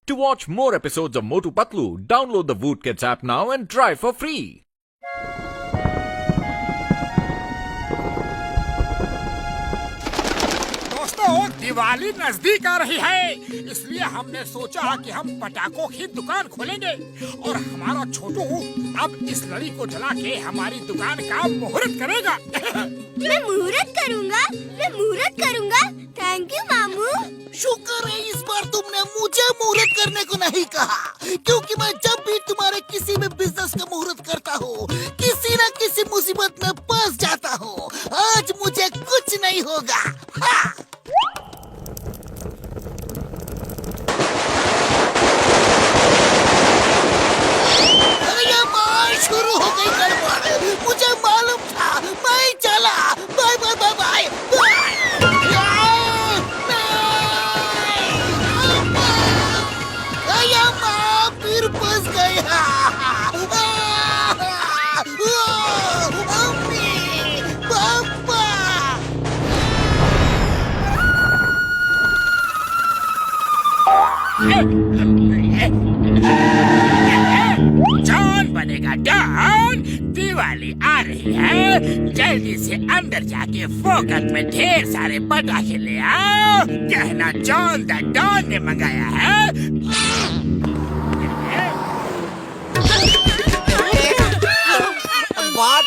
To watch more episodes of Motu Patlu, download the Voot Kids app now and try for free. दोस्तों, दिवाली नजदीक आ रही है, इसलिए हमने सोचा कि हम पटाखों की दुकान खोलेंगे और हमारा छोटू अब इस लड़ी को जला के हमारी दुकान का मुहूर्त करेगा। मैं मुहूर्त करूंगा। थैंक यू मामू। शुक्र है इस बार तुमने मुझे मुहूर्त करने को नहीं कहा, क्योंकि मैं जब भी तुम्हारे किसी भी बिजनेस का मुहूर्त करता हूँ किसी न किसी मुसीबत में फंस जाता हूँ। आज मुझे कुछ नहीं होगा। हाँ। शुरू हो गई गड़बड़, मुझे मालूम था। मैं चला। Bye bye bye bye bye. फिर फंस गया। अम्मी, पापा। जॉन बनेगा डॉन। दिवाली आ रही है, जल्दी से अंदर जाके फोकट में ढेर सारे पटाखे ले आओ। कहना जॉन द डॉन ने मंगाया है।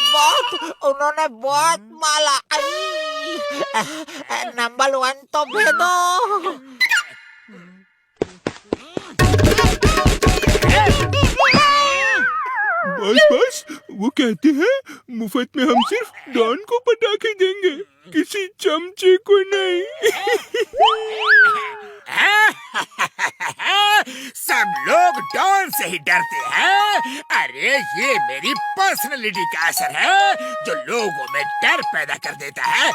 बहुत उन्होंने बहुत माला। नंबर 1 तो भेदो। बस वो कहते हैं मुफ्त में हम सिर्फ डॉन को पटाखे देंगे, किसी चमचे को नहीं। सब लोग डॉन से ही डरते हैं। अरे ये मेरी पर्सनालिटी का असर है जो लोगों में डर पैदा कर देता है।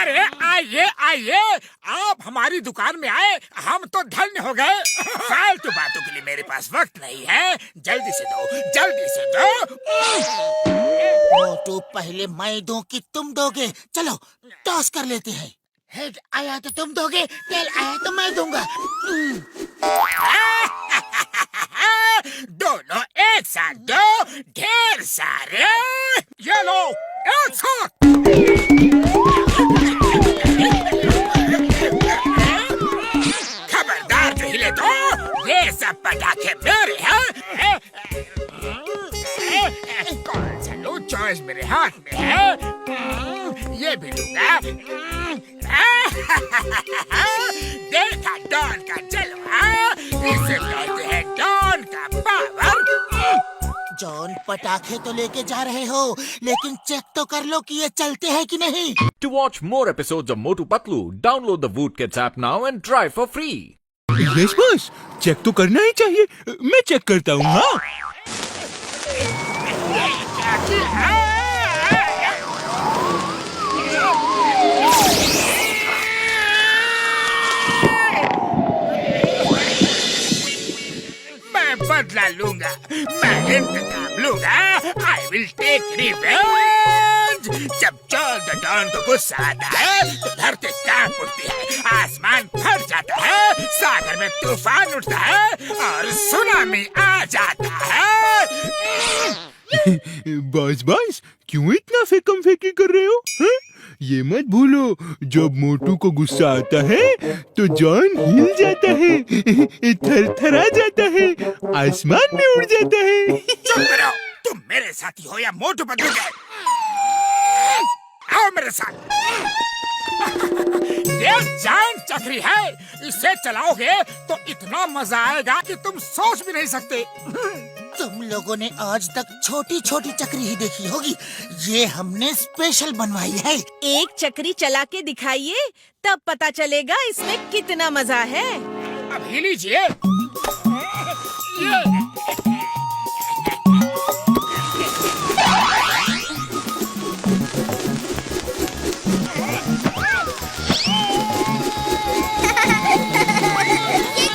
अरे आइए आइए, आप हमारी दुकान में आए, हम तो धन्य हो गए। फालतू बातों के लिए मेरे पास वक्त नहीं है। जल्दी से दो। मोटू, पहले मैं दूं कि तुम दोगे? चलो टॉस कर लेते हैं। हेड आया तो तुम दोगे, टेल आया तो मैं दूंगा। दोनों एक साथ दो, ढेर सारे। ये लो, एक साथ। खबरदार जो हिले तो, ये सब पटाखे मेरे हैं। कौन सा लो, चॉइस मेरे हाथ में है। ये भी लूंगा। देखा डॉन का जलवा, इसे कहते हैं डॉन का पावर। जॉन, पटाखे तो लेके जा रहे हो, लेकिन चेक तो कर लो कि ये चलते हैं कि नहीं। To watch more episodes of Motu Patlu, download the Voot Kids app now and try for free. Yes boss, check तो करना ही चाहिए। मैं चेक करता हूँ। हाँ, मैं बदला लूंगा, मैं इंतकाम लूंगा। I will take revenge. जब जॉन द डॉन को गुस्सा आता है तो धरती कांप उठती है, आसमान फट जाता है, सागर में तूफान उठता है और सुनामी आ जाता है। बॉस क्यों इतना फेकम फेकी कर रहे हो? हाँ? ये मत भूलो, जब मोटू को गुस्सा आता है तो जॉन हिल जाता है, थरथरा जाता है, आसमान में उड़ जाता है। चुप करो, तुम मेरे साथी हो या मोटू पतलू के? आओ मेरे साथ। ये जायंट चक्री है, इसे चलाओगे तो इतना मजा आएगा कि तुम सोच भी नहीं सकते। तुम लोगों ने आज तक छोटी छोटी चक्री ही देखी होगी, ये हमने स्पेशल बनवाई है। एक चक्री चला के दिखाइए, तब पता चलेगा इसमें कितना मजा है। अब ही लीजिए। ये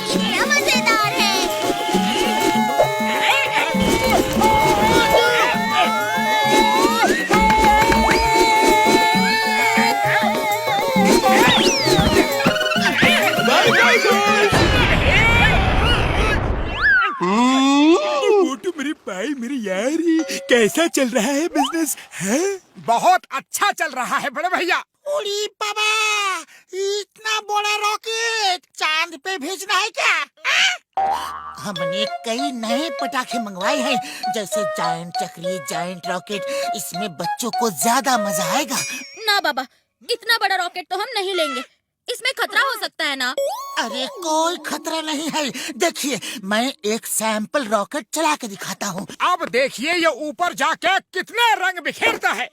कितना मजेदार है। Bye bye. मोटू मेरी भाई मेरी यारी, कैसा चल रहा है बिजनेस है? बहुत अच्छा चल रहा है बड़े भैया। उड़ी बाबा, इतना बड़ा रॉकेट चांद पे भेजना है क्या? हमने कई नए पटाखे मंगवाए हैं, जैसे जायंट चक्री, जायंट रॉकेट। इसमें बच्चों को ज्यादा मजा आएगा। ना बाबा, इतना बड़ा रॉकेट तो हम नहीं लेंगे, इसमें खतरा हो सकता है ना। अरे कोई खतरा नहीं है। देखिए, मैं एक सैंपल रॉकेट चला के दिखाता हूँ। अब देखिए ये ऊपर जाके कितने रंग बिखेरता है।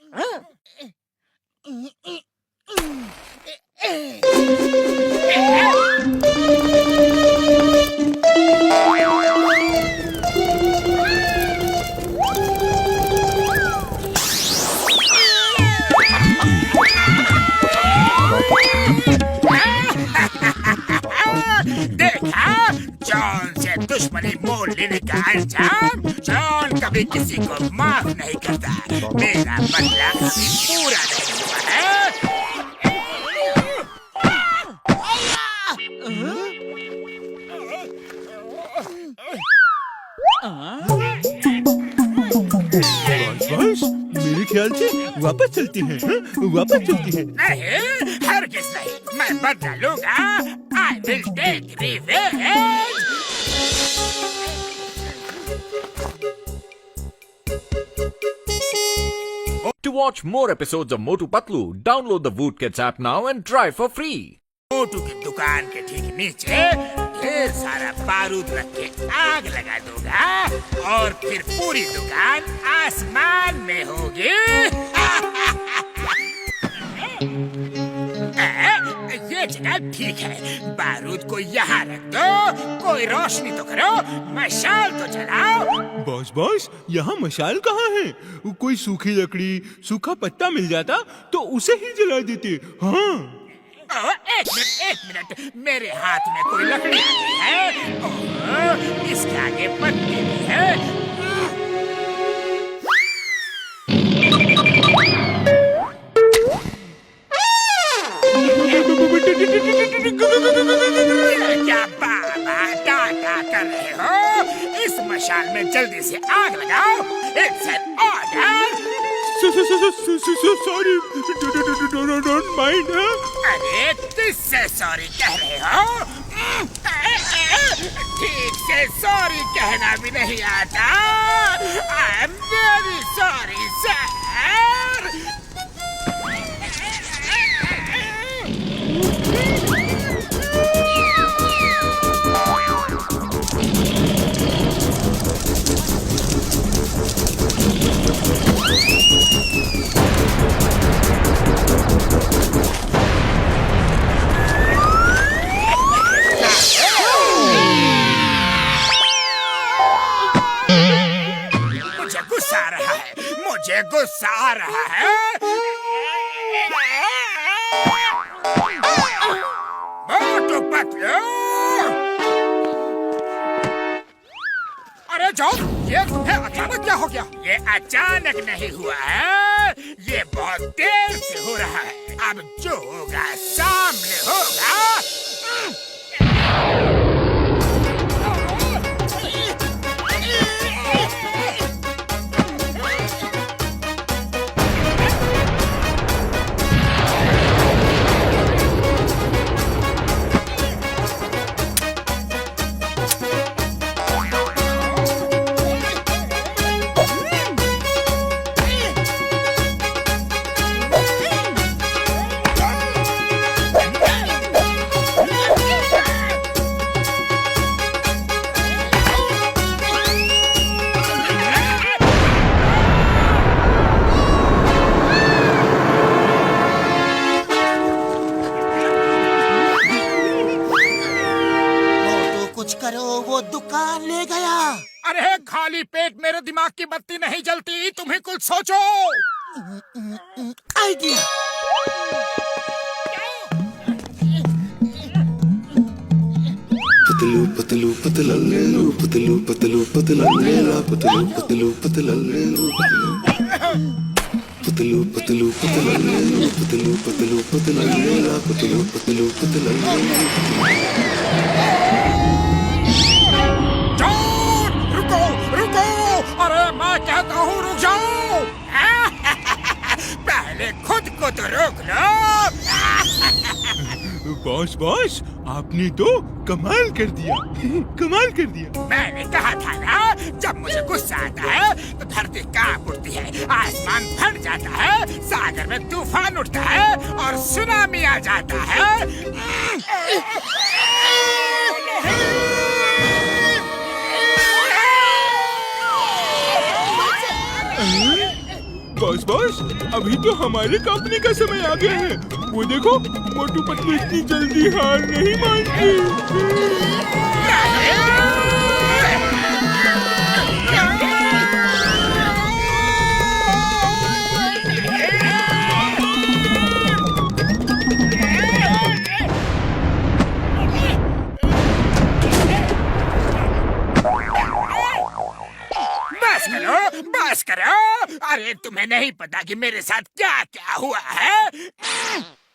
देखा, जॉन से दुश्मनी मोल लेने का अंजाम। जॉन कभी किसी को माफ नहीं करता। मेरा बदला अभी पूरा नहीं हुआ है। बस मेरे ख्याल से वापस चलते हैं। वापस चलते हैं। नहीं, हरगिज़ नहीं। मैं बदला लूंगा। I will take revenge. To watch more episodes of Motu Patlu, download the Voot Kids app now and try for free. मोटू की दुकान के ठीक नीचे ढेर सारा बारूद रख के आग लगा दूंगा और फिर पूरी दुकान आसमान में होगी। ये जगह ठीक है। बारूद को यहाँ रख दो। कोई रोशनी तो करो, मशाल तो जलाओ। बॉस यहाँ मशाल कहाँ है? कोई सूखी लकड़ी, सूखा पत्ता मिल जाता तो उसे ही जला देते। हाँ, एक मिनट, मेरे हाथ में कोई लकड़ी आ गई है। ओह, इसके आगे पत्ते भी है। क्या बाबा डाका कर रहे हो? इस मशाल में जल्दी से आग लगाओ। It's an order. Sorry, don't mind. अरे किससे सॉरी कह रहे हो? ठीक से सॉरी कहना भी नहीं आता। I am very sorry sir. मुझे गुस्सा आ रहा है। मोटू पतलू, अरे जॉन, ये तुम्हें अचानक क्या हो गया? ये अचानक नहीं हुआ है, ये बहुत देर से हो रहा है। अब जो होगा सामने होगा। दुकान ले गया। अरे खाली पेट मेरे दिमाग की बत्ती नहीं जलती। तुम्हें कुछ सोचो। आइडिया। पतलू पतलू पतला ले लो, पतलू पतलू पतला ले ला, पतलू पतलू पतला ले लो, पतलू पतलू पतला ले लो, पतलू पतलू पतला ले ला, पतलू पतलू पतला ले लो। बॉस बॉस, आपने तो कमाल कर दिया। कमाल कर दिया। मैंने कहा था ना, जब मुझे गुस्सा आता है तो धरती कांप उठती है, आसमान फट जाता है, सागर में तूफान उठता है और सुनामी आ जाता है। बॉस बॉस, अभी तो हमारे कंपनी का समय आ गया है। वो देखो, मोटू पतलू इतनी जल्दी हार नहीं मानती। बस करो। अरे तुम्हें नहीं पता कि मेरे साथ क्या क्या हुआ है?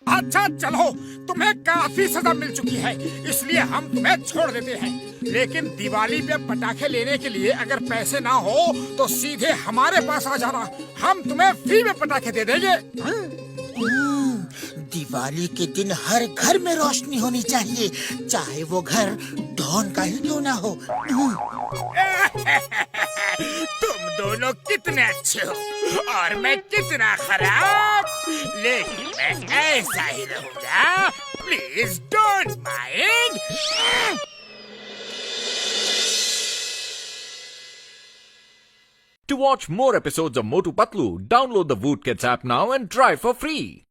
अच्छा चलो, तुम्हें काफी सजा मिल चुकी है, इसलिए हम तुम्हें छोड़ देते हैं। लेकिन दिवाली पे पटाखे लेने के लिए अगर पैसे ना हो तो सीधे हमारे पास आ जाना, हम तुम्हें फ्री में पटाखे दे देंगे। दिवाली के दिन हर घर में रोशनी होनी चाहिए, चाहे वो घर डॉन का ही क्यों ना हो। तुम दोनों कितने अच्छे हो और मैं कितना खराब, लेकिन मैं ऐसा ही रहूंगा। Please don't mind. To watch more episodes of Motu Patlu, download the Voot Kids app now and try for free.